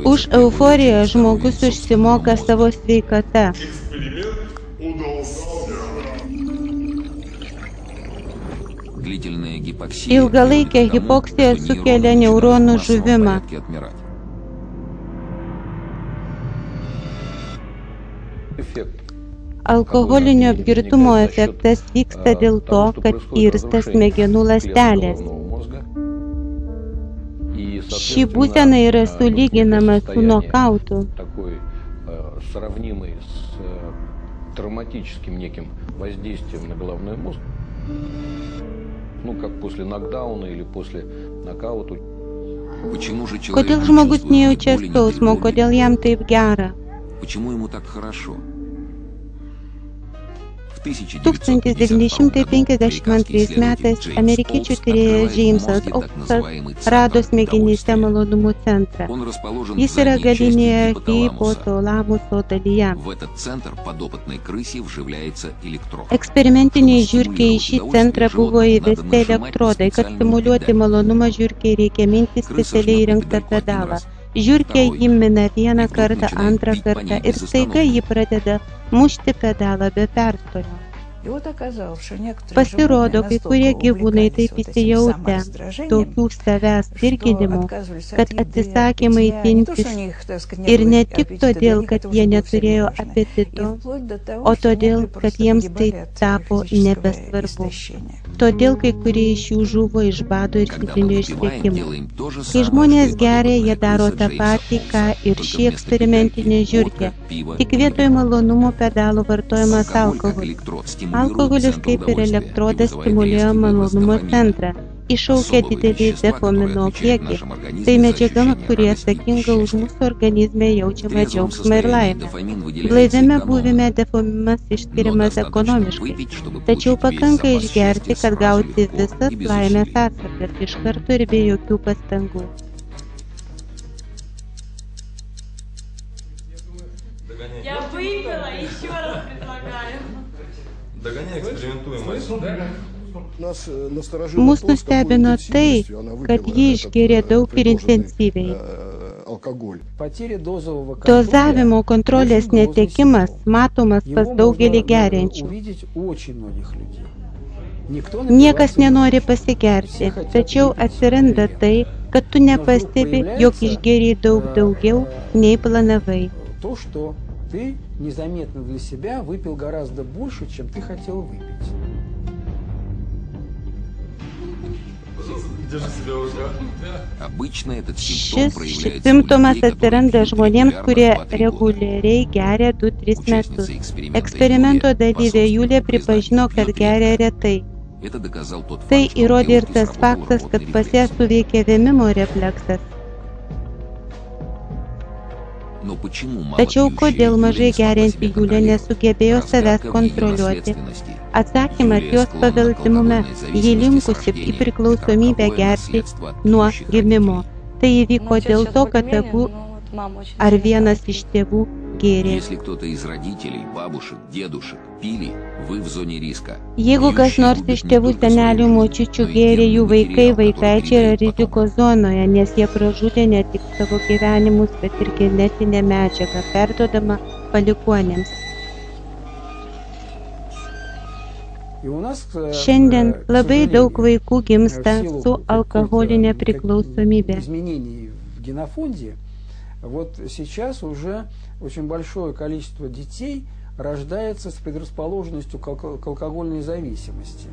Už euforiją žmogus užsimoka savo sveikata. Ilgalaikė hipoksija sukelia neuronų žuvimą. Alkoholinio apgirtumo efektas vyksta dėl to, kad irsta smegenų ląstelės. Ši būsena yra sulyginama su nokautu. Kodėl žmogus nejaučia skausmo, kodėl jam taip gera? 1952 metais amerikiečių tyrėjas Jamesas Oksas rado smegenyse malonumų centrą. Jis yra galinėje hipotalamuso dalyje. Eksperimentiniai žiurkei į šį centrą buvo įvesti elektrodai, kad stimuliuoti malonumą žiurkei reikia minti specialiai įrengtą pedalą. Žiurkė jį mina vieną kartą, antrą kartą ir staiga jį pradeda mušti pedalą be perstojo. Pasirodo, kai kurie gyvūnai taip įsijautę tokių savęs dirginimų, kad atsisakė maitintis ir ne tik todėl, kad jie neturėjo apetito, o todėl, kad jiems tai tapo nebesvarbu. Todėl kai kurie iš jų žuvo iš bado ir fizinio išsekimo. Kai žmonės geria, jie daro tą patį, ką ir šį eksperimentinė žiurkė. Tik vietoj malonumo pedalo vartojamas alkoholis. Alkoholis kaip ir elektrodas stimuliuoja malonumo centrą, iššaukia didelį dopamino kiekį. Tai medžiaga, kuri atsakinga už mūsų organizme jaučiamą džiaugsmą ir laimę. Blaiviame buvime dopaminas išskiriamas ekonomiškai, tačiau pakanka išgerti, kad gauti visas laimės atsargas iš karto ir be jokių pastangų. Я выпила, еще раз предлагаю. Mūsų stebino tai, kad jį išgėrė daug ir intensyviai. Dozavimo kontrolės netekimas matomas pas daugelį geriančių. Niekas nenori pasigerti, tačiau atsiranda tai, kad tu nepastebi, jog išgėrė daug daugiau, nei planavai. Ты незаметно для себя выпил гораздо больше, чем ты хотел выпить. Šis simptomas atsiranda žmonėms, kurie reguliariai geria 2-3 metus. Eksperimento dalyvė Julija pripažino, kad geria retai. Tai įrodė ir tas faktas, kad pas ją suveikė vėmimo refleksas. Tačiau kodėl mažai gerianti Julija nesugebėjo savęs kontroliuoti? Atsakymas jos paveldimume, ji linkusi į priklausomybę gerti nuo gimimo. Tai įvyko dėl to, kad abu ar vienas iš tėvų gėrė. Jeigu kas nors iš tėvų, senelių, močiučių gėrė, jų vaikaičiai yra rizikos zonoje, nes jie pražudė ne tik savo gyvenimus, bet ir genetinę medžiagą, perduodama palikuonėms. Šiandien labai daug vaikų gimsta su alkoholinė priklausomybė. Вот сейчас уже очень большое количество детей рождается с предрасположенностью к алкогольной зависимости.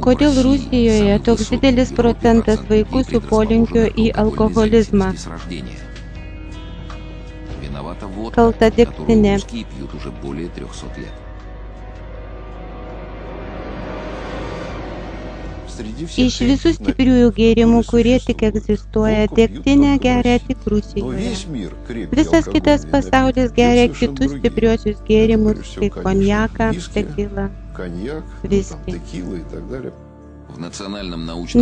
Kodėl Rusijoje toks didelis procentas vaikų su polinkiu į alkoholizmą? Kalta degtinė. Iš visų stipriųjų gėrimų, kurie tik egzistuoja, degtinę geria tik Rusijoje. Visas kitas pasaulis geria kitus stipriuosius gėrimus, kaip konjaką, tekilą, viskį.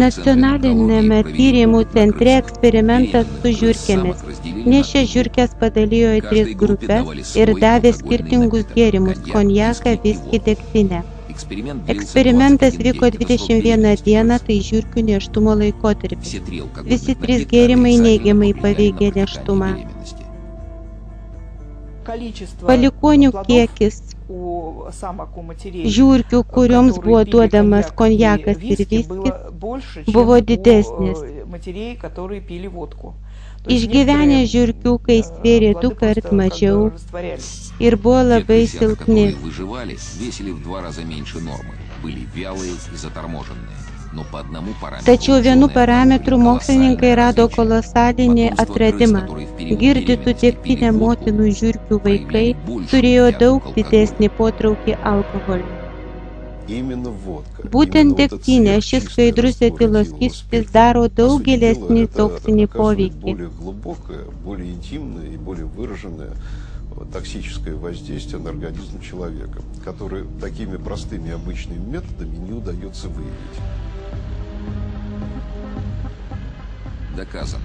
Nacionalinėme tyrimų centre eksperimentas su žiurkėmis. Nes šias žiurkės padalijo į 3 grupės ir davė skirtingus gėrimus – konjaką, viskį, degtinę. Eksperimentas vyko 21 dieną, tai žiurkių nėštumo laikotarpis. Visi 3 gėrimai neigiamai paveikė nėštumą. Palikuonių kiekis žiurkių, kurioms buvo duodamas konjakas ir viskis, buvo didesnis. Išgyvenę žiurkiukai svėrė 2 kart mažiau ir buvo labai silpni. Tačiau vienu parametru mokslininkai rado kolosalinį atradimą. Girdytų degtinę motinų žiurkių vaikai turėjo daug didesnį potraukį alkoholiui. Būtent degtinė, šis skaidrus etilo skystis daro daug gilesnį toksinį poveikį. Токсическое воздействие на организм человека, которое такими простыми обычными методами не удается выявить.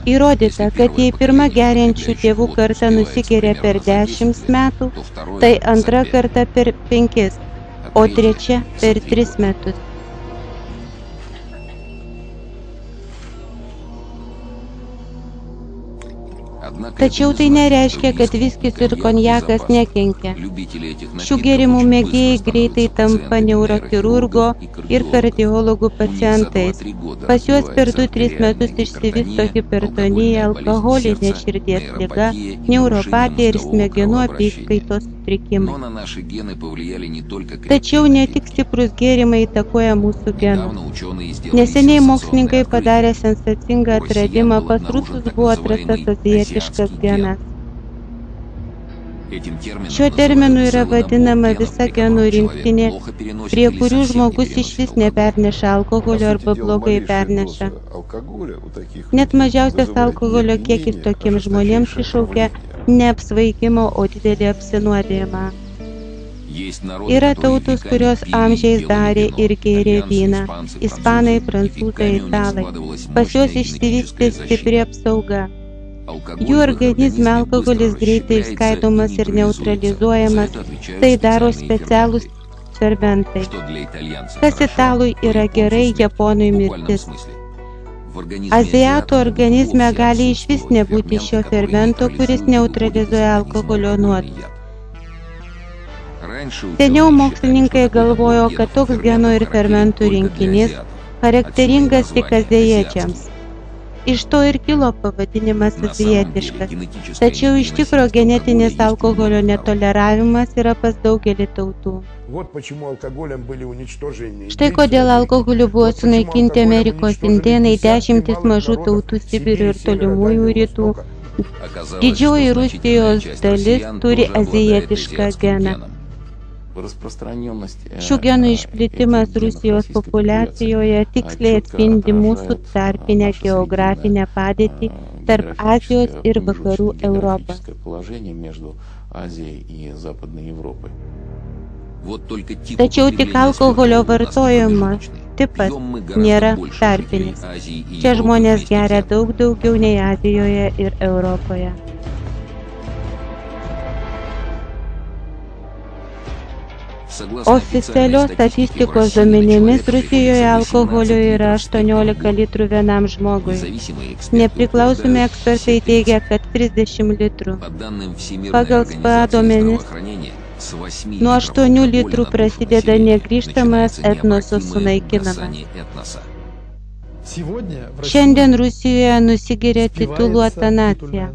Įrodyta, kad jei pirma geriančių tėvų karta nusigeria per 10 metų, tai antra karta per 5, o trečia per 3 metus. Tačiau tai nereiškia, kad viskis ir konjakas nekenkia. Šių gėrimų mėgėjai greitai tampa neurochirurgo ir kardiologų pacientais. Pas juos per 2-3 metus išsivysto hipertonija, alkoholinė širdies liga, neuropatija ir smegenų apykaitos sutrikimai. Tačiau ne tik stiprus gėrimai įtakoja mūsų genus. Neseniai mokslininkai padarė sensacingą atradimą, pas rusus buvo atrastas azijietiškas genas. Šiuo terminu yra vadinama visa genų rinktinė, prie kurių žmogus išvis neperneša alkoholio arba blogai perneša. Net mažiausias alkoholio kiekis tokiems žmonėms iššaukia ne apsvaigimo, o didelį apsinuodėjimą. Yra tautos, kurios amžiais darė ir gėrė vyną – ispanai, prancūzai, italai. Pas juos išsivystė stipri apsauga. Jų organizme alkoholis greitai išskaidomas ir neutralizuojamas, tai daro specialūs fermentai. Kas italui yra gerai, japonui mirtis. Azijatų organizme gali išvis nebūti šio fermento, kuris neutralizuoja alkoholio nuodus. Seniau mokslininkai galvojo, kad toks genų ir fermentų rinkinys charakteringas tik azijiečiams. Iš to ir kilo pavadinimas azijietiškas. Tačiau iš tikro genetinis alkoholio netoleravimas yra pas daugelį tautų. Štai kodėl alkoholiu buvo sunaikinti Amerikos indėnai, 10 mažų tautų Sibiro ir tolimųjų rytų. Didžioji Rusijos dalis turi azijietišką geną. Šių genų išplitimas Rusijos populiacijoje tiksliai atspindi mūsų tarpinę geografinę padėtį tarp Azijos ir vakarų Europos. Tačiau tik alkoholio vartojimo tipas nėra tarpinis. Čia žmonės geria daug daugiau nei Azijoje ir Europoje. Oficialios statistikos duomenimis Rusijoje alkoholio yra 18 litrų vienam žmogui. Nepriklausomi ekspertai teigia, kad 30 litrų. Pagal SPA duomenis, nuo 8 litrų prasideda negrįžtamas etnoso sunaikinimas. Šiandien Rusijoje nusigeria tituluota nacija.